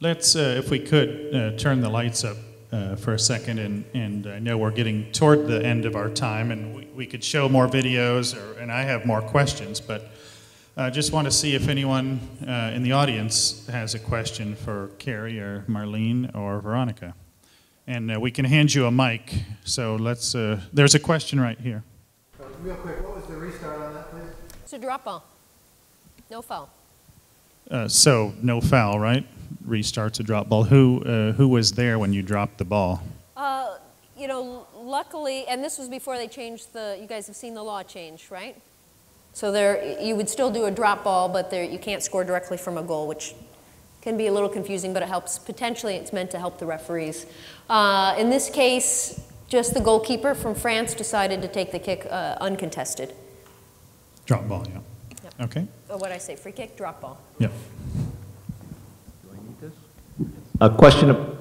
Let's, if we could, turn the lights up for a second, and I know we're getting toward the end of our time, and we could show more videos, and I have more questions, but I just want to see if anyone in the audience has a question for Kari or Marlene or Veronica. And we can hand you a mic, so let's, there's a question right here. Real quick, what was the restart on that, please? It's a drop ball. No foul. So, no foul, right? Restart's a drop ball. Who was there when you dropped the ball? You know, luckily, and this was before they changed the, you guys have seen the law change, right? So there, you would still do a drop ball, but there, you can't score directly from a goal, which can be a little confusing, but it helps. Potentially, it's meant to help the referees. In this case, just the goalkeeper from France decided to take the kick uncontested. Drop ball, yeah. Yep. Okay. So what I say, free kick, drop ball. Yep. Do I need this? A question of...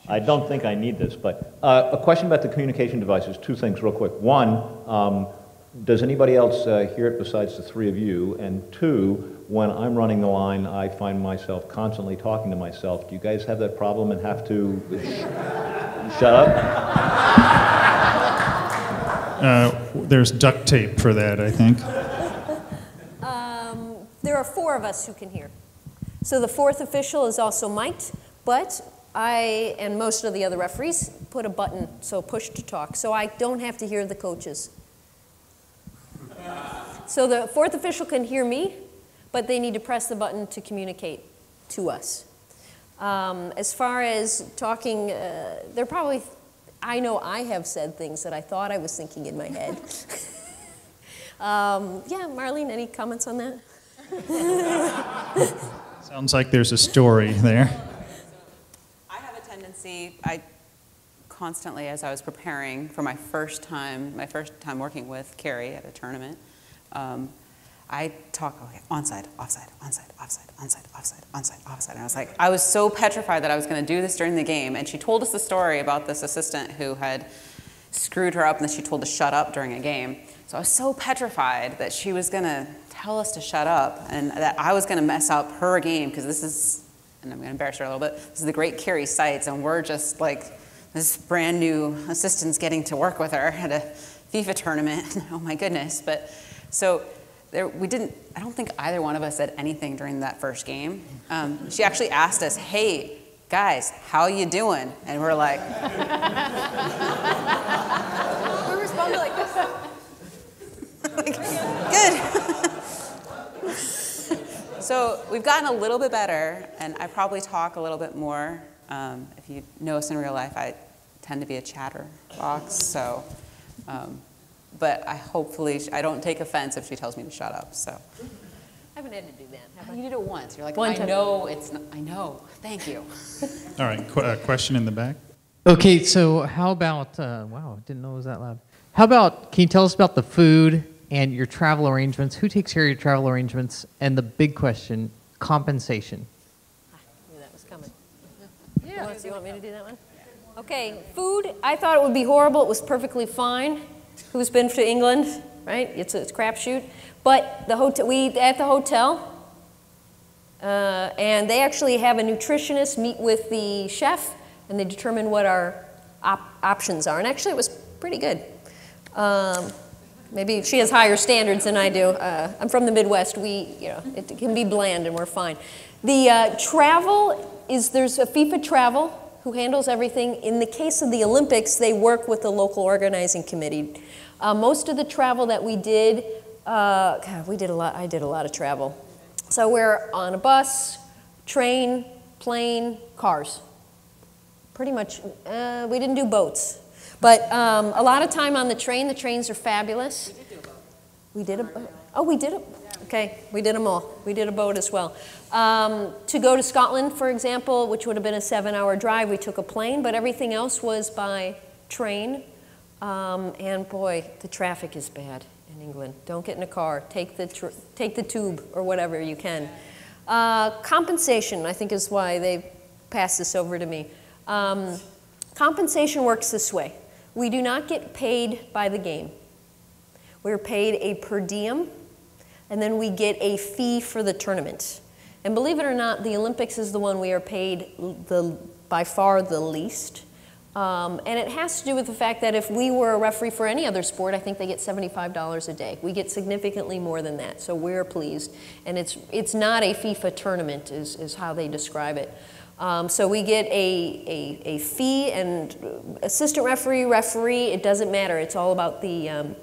I don't think I need this, but a question about the communication devices. Two things real quick. One, does anybody else hear it besides the three of you? And two, when I'm running the line, I find myself constantly talking to myself. Do you guys have that problem and have to shut up? There's duct tape for that, I think. There are 4 of us who can hear. So the 4th official is also mic'd, but I and most of the other referees put a button, so push to talk, so I don't have to hear the coaches. So the 4th official can hear me, but they need to press the button to communicate to us. As far as talking, they're probably, I know I have said things that I thought I was thinking in my head. Yeah, Marlene, any comments on that? Sounds like there's a story there. I have a tendency, I constantly, as I was preparing for my first time working with Kari at a tournament, I talk, okay, onside, offside, onside, offside, onside, offside, onside, offside. And I was so petrified that I was going to do this during the game. And she told us the story about this assistant who had screwed her up and that she told to shut up during a game. So I was so petrified that she was going to tell us to shut up and that I was going to mess up her game, because this is, and I'm going to embarrass her a little bit, this is the great Kari Seitz, and we're just like this brand new assistant's getting to work with her at a FIFA tournament. Oh my goodness. But so there, I don't think either one of us said anything during that first game. She actually asked us, hey, guys, how you doing? And we're like, we responded like this. Good. So we've gotten a little bit better, and I probably talk a little bit more. If you know us in real life, I tend to be a chatterbox, so, but I don't take offense if she tells me to shut up, so. I haven't had to do that, have I? You did it once. You're like, One I time. know it's not, I know, thank you. All right, question in the back. Okay, so how about, wow, didn't know it was that loud. How about, can you tell us about the food and your travel arrangements? Who takes care of your travel arrangements? And the big question, compensation. I knew that was coming. Yeah. You want me to do that one? Okay, food, I thought it would be horrible. It was perfectly fine. Who's been to England, right? It's a crapshoot. But the hotel, we eat at the hotel, and they actually have a nutritionist meet with the chef, and they determine what our options are. And actually, it was pretty good. Maybe she has higher standards than I do. I'm from the Midwest. It can be bland, and we're fine. The travel is, there's a FIFA travel who handles everything. In the case of the Olympics, they work with the local organizing committee. Most of the travel that we did, God, I did a lot of travel. So we're on a bus, train, plane, cars. Pretty much, we didn't do boats. But a lot of time on the train. The trains are fabulous. We did a boat. Oh, we did it. Okay, we did them all. We did a boat as well. To go to Scotland, for example, which would have been a 7-hour drive, we took a plane, but everything else was by train. And boy, the traffic is bad in England. Don't get in a car. Take the tube or whatever you can. Compensation, I think, is why they passed this over to me. Compensation works this way. We do not get paid by the game. We're paid a per diem, and then we get a fee for the tournament. And believe it or not, the Olympics is the one we are paid by far the least. And it has to do with the fact that if we were a referee for any other sport, I think they get $75 a day. We get significantly more than that, so we're pleased. And it's not a FIFA tournament, is how they describe it. So we get a fee, and assistant referee, it doesn't matter. It's all about the,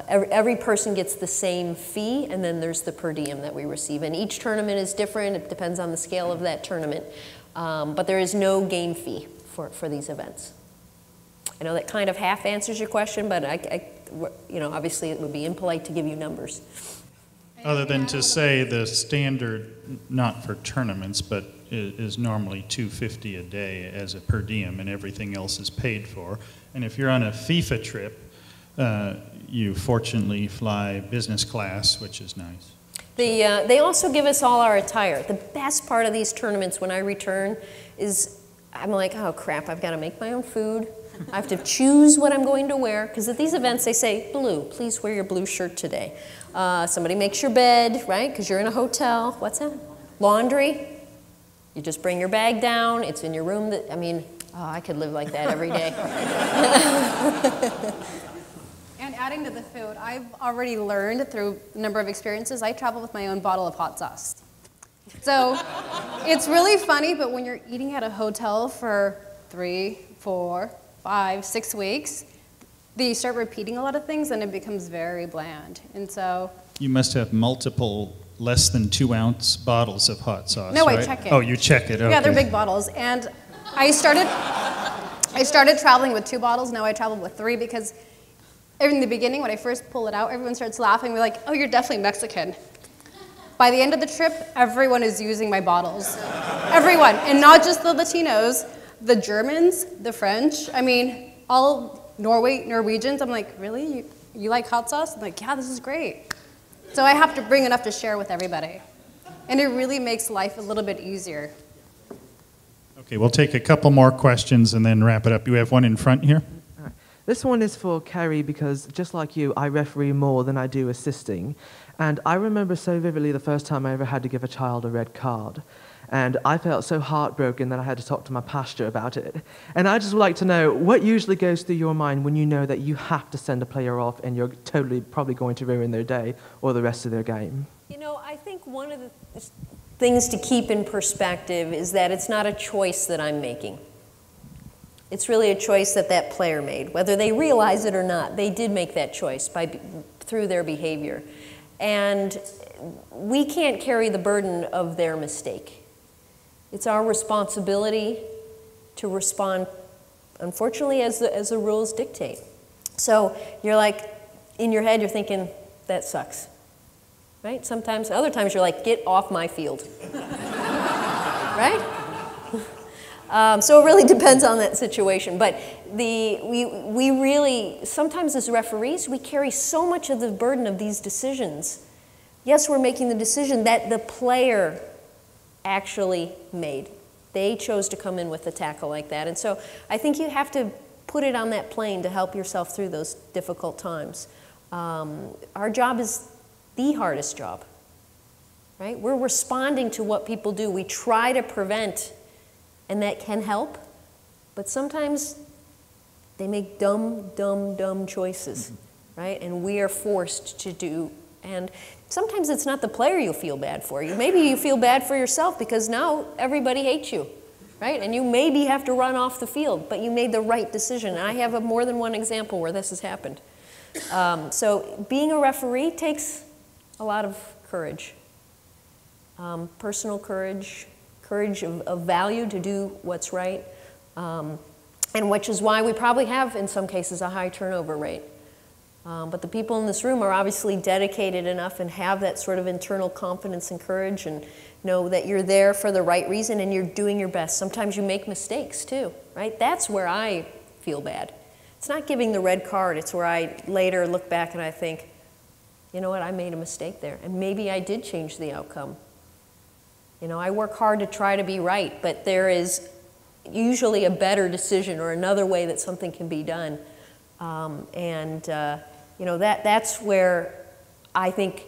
every person gets the same fee, and then there's the per diem that we receive. And each tournament is different. It depends on the scale of that tournament. But there is no game fee for these events. I know that kind of half answers your question, but obviously it would be impolite to give you numbers. Other than to say the standard, not for tournaments, but is normally $250 a day as a per diem, and everything else is paid for. And if you're on a FIFA trip, you fortunately fly business class, which is nice. They also give us all our attire. The best part of these tournaments when I return is I'm like, oh crap, I've got to make my own food. I have to choose what I'm going to wear, because at these events they say, blue, please wear your blue shirt today. Somebody makes your bed, right, because you're in a hotel. What's that? Laundry. You just bring your bag down. It's in your room. I could live like that every day. And adding to the food, I've already learned through a number of experiences, I travel with my own bottle of hot sauce. So it's really funny, but when you're eating at a hotel for 3, 4, 5, 6 weeks, you start repeating a lot of things and it becomes very bland. And so... You must have multiple less than 2-ounce bottles of hot sauce, No, right? I check it. Oh, you check it, okay. Yeah, they're big bottles. And I started traveling with 2 bottles, now I travel with 3, because in the beginning, when I first pull it out, everyone starts laughing. We're like, oh, you're definitely Mexican. By the end of the trip, everyone is using my bottles. Everyone, and not just the Latinos, the Germans, the French, all Norwegians. I'm like, really? You like hot sauce? I'm like, yeah, this is great. So I have to bring enough to share with everybody. And it really makes life a little bit easier. Okay, we'll take a couple more questions and then wrap it up. You have one in front here? This one is for Kari, because just like you, I referee more than I do assisting. And I remember so vividly the first time I ever had to give a child a red card. And I felt so heartbroken that I had to talk to my pastor about it. And I just would like to know, what usually goes through your mind when you know that you have to send a player off and you're totally probably going to ruin their day or the rest of their game? I think one of the things to keep in perspective is that it's not a choice that I'm making. It's really a choice that player made. Whether they realize it or not, they did make that choice through their behavior. And we can't carry the burden of their mistake. It's our responsibility to respond, unfortunately, as the rules dictate. So you're like, in your head, you're thinking, that sucks. Right? Sometimes, other times you're like, get off my field. Right? So it really depends on that situation. But we really, sometimes as referees, we carry so much of the burden of these decisions. Yes, we're making the decision that the player actually made. They chose to come in with a tackle like that. And so I think you have to put it on that plane to help yourself through those difficult times. Our job is the hardest job, right? We're responding to what people do. We try to prevent, and that can help, but sometimes they make dumb choices, right? And we are forced to do, and sometimes it's not the player you'll feel bad for. Maybe you feel bad for yourself because now everybody hates you, right? And you maybe have to run off the field, but you made the right decision. And I have more than one example where this has happened. So being a referee takes a lot of courage, personal courage, courage of value to do what's right, and which is why we probably have, in some cases, a high turnover rate. But the people in this room are obviously dedicated enough and have that sort of internal confidence and courage and know that you're there for the right reason and you're doing your best. Sometimes you make mistakes too, right? That's where I feel bad. It's not giving the red card. It's where I later look back and I think, you know what, I made a mistake there. And maybe I did change the outcome. You know, I work hard to try to be right, but there is usually a better decision or another way that something can be done. You know, that's where I think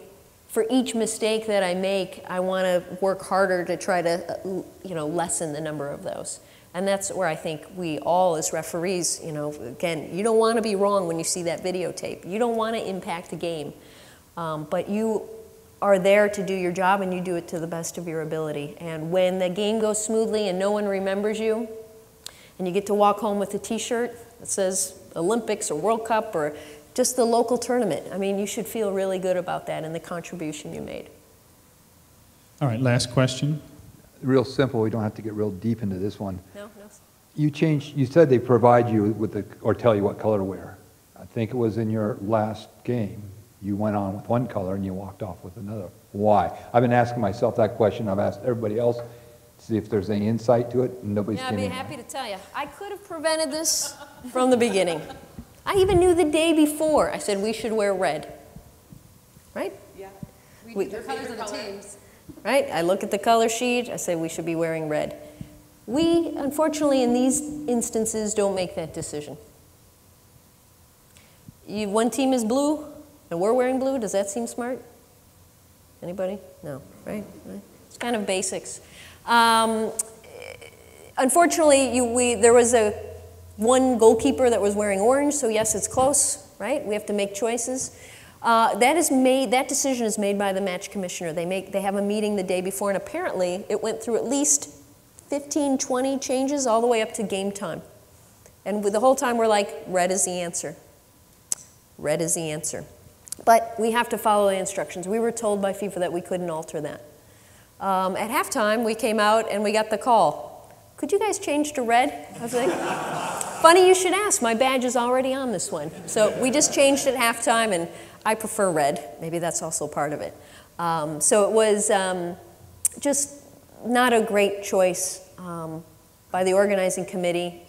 for each mistake that I make, I want to work harder to try to, lessen the number of those. And that's where I think we all as referees, again, you don't want to be wrong when you see that videotape. You don't want to impact the game. But you are there to do your job, and you do it to the best of your ability. And when the game goes smoothly and no one remembers you, and you get to walk home with a t-shirt that says Olympics or World Cup or just the local tournament, I mean, you should feel really good about that and the contribution you made. All right, last question. Real simple, we don't have to get real deep into this one. No. You said they provide you with or tell you what color to wear. I think it was in your last game. You went on with one color and you walked off with another. Why? I've been asking myself that question. I've asked everybody else to see if there's any insight to it, and nobody's Yeah, I'd be giving happy to tell you. I could have prevented this from the beginning. I even knew the day before. I said we should wear red. Right? Yeah. The colors of the teams. Right? I look at the color sheet. I say we should be wearing red. We, unfortunately, in these instances, don't make that decision. One team is blue, and we're wearing blue. Does that seem smart? Anybody? No, right? It's kind of basics. Unfortunately, there was one goalkeeper that was wearing orange, so yes, it's close, right? We have to make choices. That decision is made by the match commissioner. They have a meeting the day before, and apparently it went through at least 15, 20 changes all the way up to game time. And the whole time we're like, red is the answer. Red is the answer. But we have to follow the instructions. We were told by FIFA that we couldn't alter that. At halftime, we came out and we got the call. Could you guys change to red? I was like, funny you should ask. My badge is already on this one. So we just changed at halftime, and I prefer red. Maybe that's also part of it. So it was just not a great choice by the organizing committee.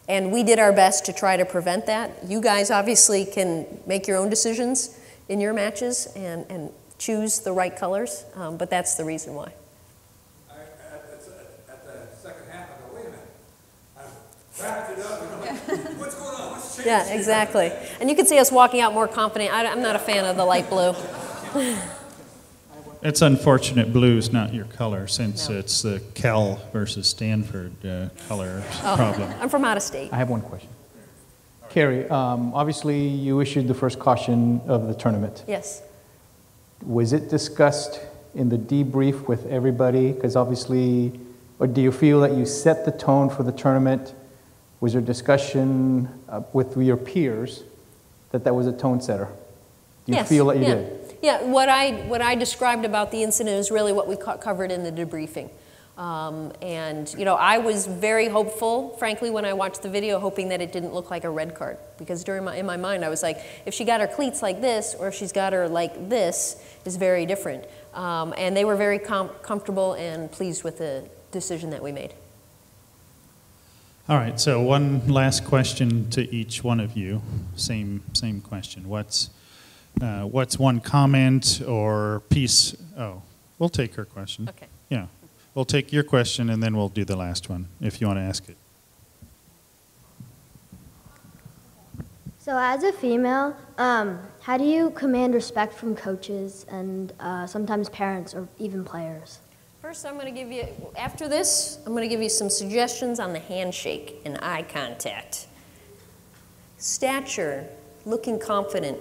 And we did our best to try to prevent that. You guys obviously can make your own decisions in your matches and choose the right colors, but that's the reason why. At the second half, I go, wait a minute. I wrapped it up, and I'm like, what's going on? What's changed? Yeah, exactly. And you can see us walking out more confident. I'm not a fan of the light blue. It's unfortunate blue's not your color, since it's the Cal versus Stanford color problem. I'm from out of state. I have one question. Kari, obviously you issued the first caution of the tournament. Yes. Was it discussed in the debrief with everybody? Because obviously, or do you feel that you set the tone for the tournament? Was there discussion with your peers that was a tone setter? Do you feel that you did? Yeah, what I described about the incident is really what we covered in the debriefing. And I was very hopeful, frankly, when I watched the video, hoping that it didn't look like a red card. Because in my mind, I was like, if she got her cleats like this, or if she's got her like this, is very different. And they were very comfortable and pleased with the decision that we made. All right, so one last question to each one of you. Same question. What's one comment or piece? Oh, we'll take her question. Okay. Yeah, we'll take your question and then we'll do the last one if you want to ask it. So as a female, how do you command respect from coaches and sometimes parents or even players? First, I'm going to give you, after this, I'm going to give you some suggestions on the handshake and eye contact. Stature, looking confident,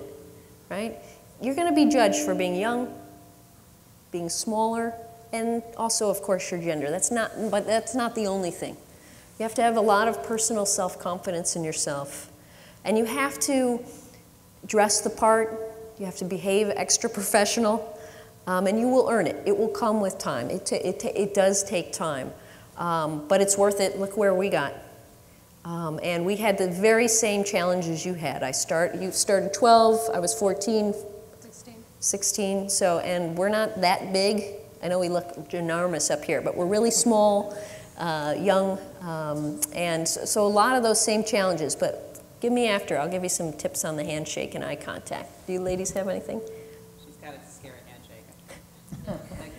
right? You're going to be judged for being young, being smaller, and also, of course, your gender. But that's not the only thing. You have to have a lot of personal self-confidence in yourself. And you have to dress the part. You have to behave extra professional. And you will earn it. It will come with time. It does take time. But it's worth it. Look where we got. And we had the very same challenges you had. You started 12, I was 14. 16. So, and we're not that big. I know we look ginormous up here, but we're really small, young. And so a lot of those same challenges. But give me after. I'll give you some tips on the handshake and eye contact. Do you ladies have anything? She's got a scary handshake. Like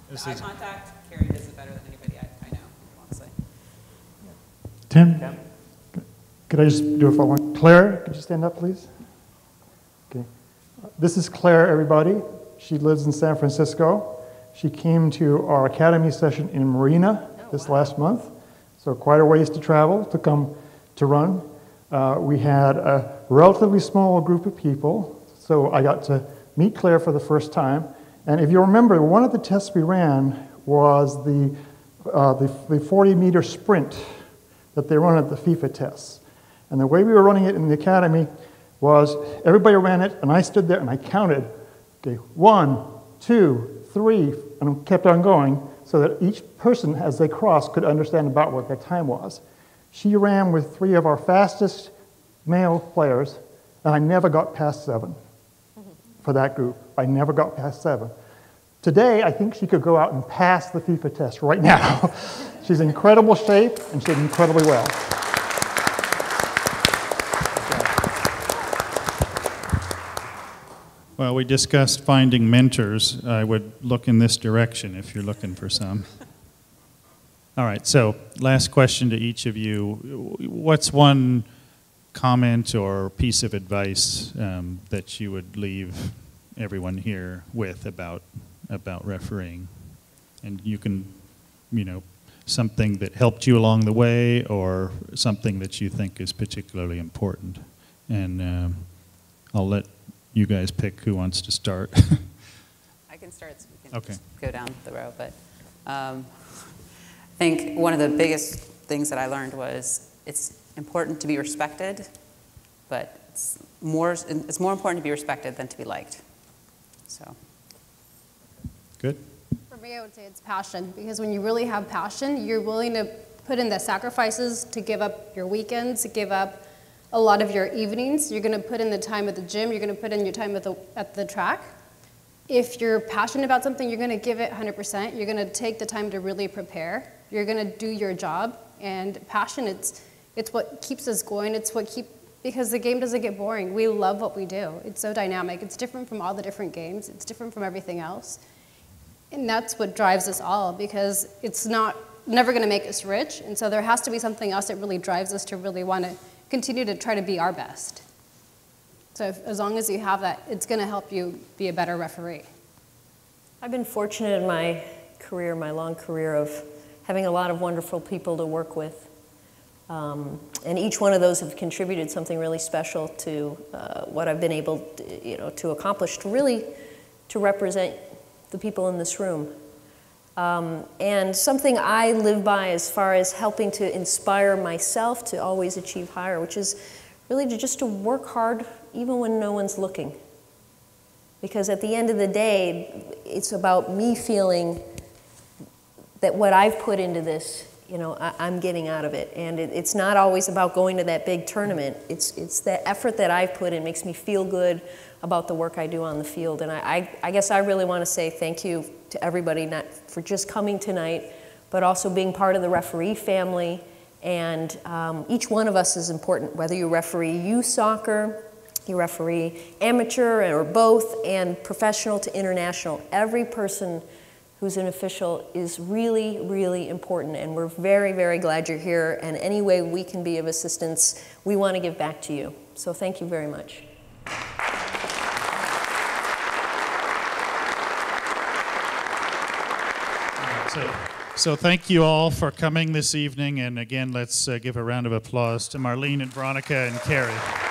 the eye contact, Kari does it better than anybody I know, honestly. Tim, could I just do it for one? Claire, could you stand up, please? Okay. This is Claire, everybody. She lives in San Francisco. She came to our academy session in Marina this last month, so quite a ways to travel to come to run. We had a relatively small group of people, so I got to meet Claire for the first time. And if you remember, one of the tests we ran was the 40-meter sprint that they run at the FIFA tests. And the way we were running it in the academy was everybody ran it, and I stood there and I counted, okay, 1, 2, 3, and kept on going so that each person, as they crossed, could understand about what their time was. She ran with 3 of our fastest male players, and I never got past 7 for that group. I never got past 7. Today, I think she could go out and pass the FIFA test right now. She's in incredible shape, and she did incredibly well. Well, we discussed finding mentors. I would look in this direction if you're looking for some. All right, so last question to each of you. What's one comment or piece of advice that you would leave everyone here with about refereeing? And you can, something that helped you along the way or something that you think is particularly important. And I'll let you guys pick who wants to start. I can start so we can just go down the row. But I think one of the biggest things that I learned was it's important to be respected, but it's more important to be respected than to be liked. So. Good. For me, I would say it's passion, because when you really have passion, you're willing to put in the sacrifices to give up your weekends, to give up a lot of your evenings. You're going to put in the time at the gym. You're going to put in your time at the track. If you're passionate about something, you're going to give it 100%. You're going to take the time to really prepare. You're going to do your job. And passion, it's what keeps us going. It's what because the game doesn't get boring. We love what we do. It's so dynamic. It's different from all the different games. It's different from everything else. And that's what drives us all, because it's never going to make us rich. And so there has to be something else that really drives us to really want to continue to try to be our best. So as long as you have that, it's going to help you be a better referee. I've been fortunate in my career, my long career, of having a lot of wonderful people to work with. And each one of those have contributed something really special to what I've been able to accomplish, to represent the people in this room. And something I live by as far as helping to inspire myself to always achieve higher, which is really to work hard even when no one's looking. Because at the end of the day, it's about me feeling that what I've put into this, I'm getting out of it. And it's not always about going to that big tournament. It's the effort that I've put in makes me feel good about the work I do on the field. And I guess I really want to say thank you to everybody, not for just coming tonight, but also being part of the referee family. And each one of us is important, whether you referee youth soccer, you referee amateur or both, and professional to international. Every person who's an official is really, really important. And we're very, very glad you're here. And any way we can be of assistance, we want to give back to you. So thank you very much. So thank you all for coming this evening, and again, let's give a round of applause to Marlene and Veronica and Kari.